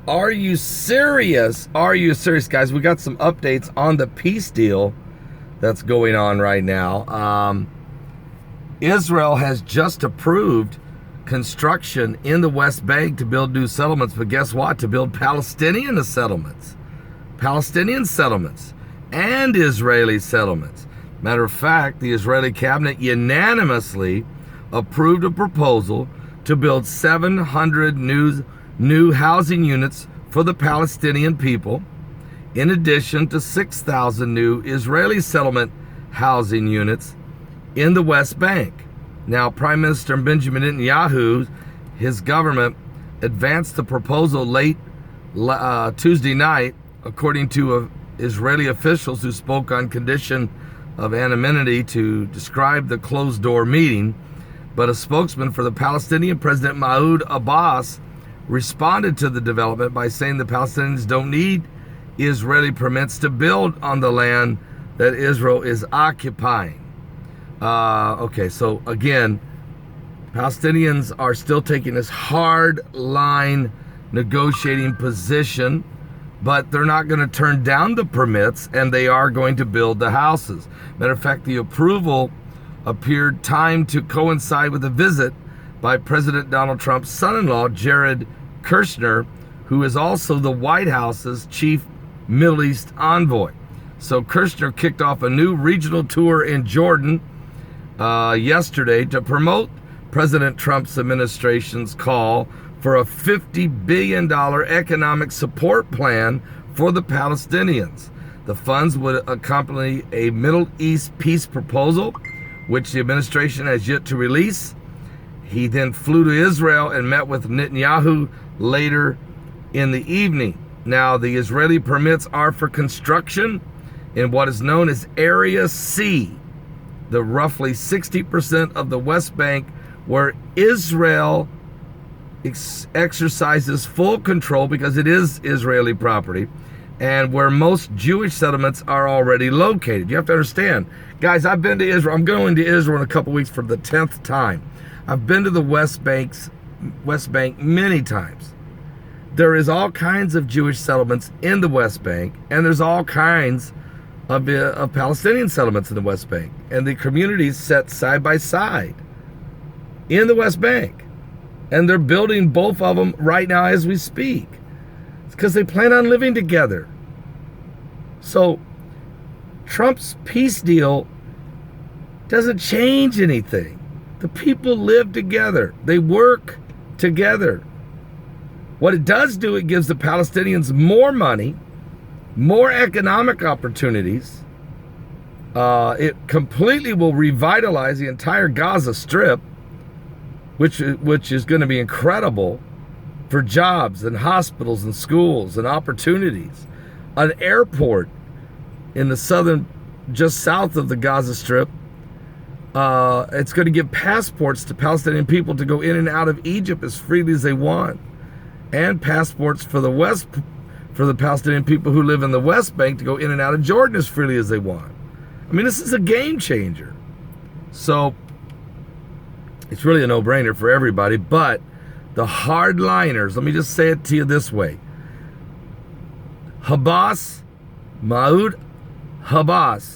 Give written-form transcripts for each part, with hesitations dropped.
Are you serious? Are you serious, guys? We got some updates on the peace deal that's going on right now. Israel has just approved construction in the West Bank to build new settlements, but guess what? To build Palestinian settlements and Israeli settlements. Matter of fact, the Israeli cabinet unanimously approved a proposal to build 700 new housing units for the Palestinian people, in addition to 6,000 new Israeli settlement housing units in the West Bank. Now, Prime Minister Benjamin Netanyahu, his government, advanced the proposal late Tuesday night, according to Israeli officials who spoke on condition of anonymity to describe the closed-door meeting. But a spokesman for the Palestinian President Mahmoud Abbas responded to the development by saying the Palestinians don't need Israeli permits to build on the land that Israel is occupying. Okay, so again, Palestinians are still taking this hard line negotiating position, but they're not going to turn down the permits, and they are going to build the houses. Matter of fact, the approval appeared timed to coincide with a visit by President Donald Trump's son-in-law, Jared Kushner, who is also the White House's chief Middle East envoy. So Kushner kicked off a new regional tour in Jordan yesterday to promote President Trump's administration's call for a $50 billion economic support plan for the Palestinians. The funds would accompany a Middle East peace proposal, which the administration has yet to release. He then flew to Israel and met with Netanyahu later in the evening. Now, the Israeli permits are for construction in what is known as Area C, the roughly 60% of the West Bank where Israel exercises full control because it is Israeli property, and where most Jewish settlements are already located. You have to understand, guys, I've been to Israel. I'm going to Israel in a couple weeks for the 10th time. I've been to the West Bank many times. There is all kinds of Jewish settlements in the West Bank, and there's all kinds of Palestinian settlements in the West Bank, and the communities set side by side in the West Bank, and they're building both of them right now as we speak. It's because they plan on living together. So Trump's peace deal doesn't change anything. The people live together. They work together. What it does do, it gives the Palestinians more money, more economic opportunities. It completely will revitalize the entire Gaza Strip, which is going to be incredible for jobs and hospitals and schools and opportunities. An airport in the southern, just south of the Gaza Strip. It's going to give passports to Palestinian people to go in and out of Egypt as freely as they want, and passports for the Palestinian people who live in the West Bank to go in and out of Jordan as freely as they want. I mean, this is a game changer. So it's really a no-brainer for everybody, but the hardliners, let me just say it to you this way. Mahmoud Abbas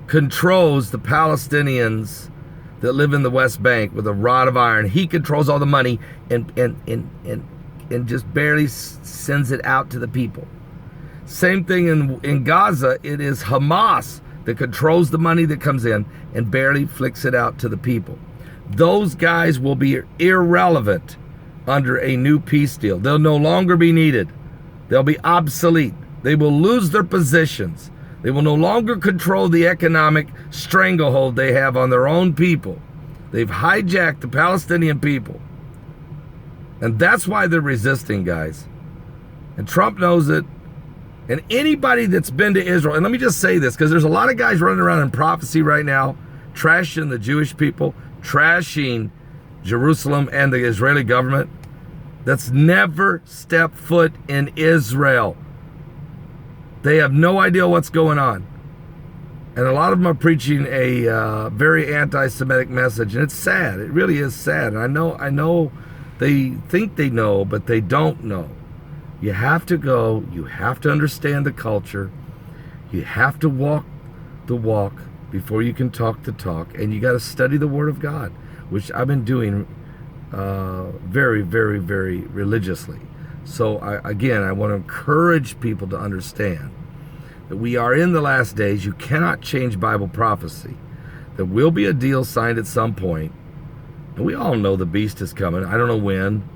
controls the Palestinians that live in the West Bank with a rod of iron. He controls all the money and just barely sends it out to the people. Same thing in Gaza. It is Hamas that controls the money that comes in and barely flicks it out to the people. Those guys will be irrelevant under a new peace deal. They'll no longer be needed. They'll be obsolete. They will lose their positions. They will no longer control the economic stranglehold they have on their own people. They've hijacked the Palestinian people. And that's why they're resisting, guys. And Trump knows it. And anybody that's been to Israel, and let me just say this, because there's a lot of guys running around in prophecy right now, trashing the Jewish people, trashing Jerusalem and the Israeli government, that's never stepped foot in Israel. They have no idea what's going on. And a lot of them are preaching a very anti-Semitic message, and it's sad. It really is sad. And I know they think they know, but they don't know. You have to go. You have to understand the culture. You have to walk the walk before you can talk the talk. And you got to study the Word of God, which I've been doing very, very, very religiously. So I want to encourage people to understand that we are in the last days. You cannot change Bible prophecy. There will be a deal signed at some point. And we all know the beast is coming. I don't know when.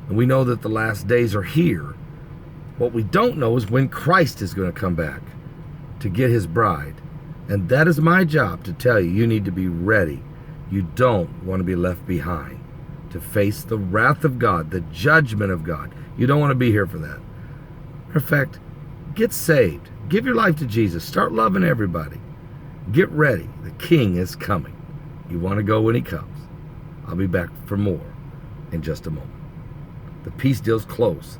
And we know that the last days are here. What we don't know is when Christ is going to come back to get his bride. And that is my job to tell you, you need to be ready. You don't want to be left behind to face the wrath of God, the judgment of God. You don't want to be here for that. Matter of fact, get saved. Give your life to Jesus. Start loving everybody. Get ready. The King is coming. You want to go when he comes. I'll be back for more in just a moment. The peace deal's close.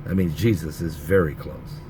That means Jesus is very close.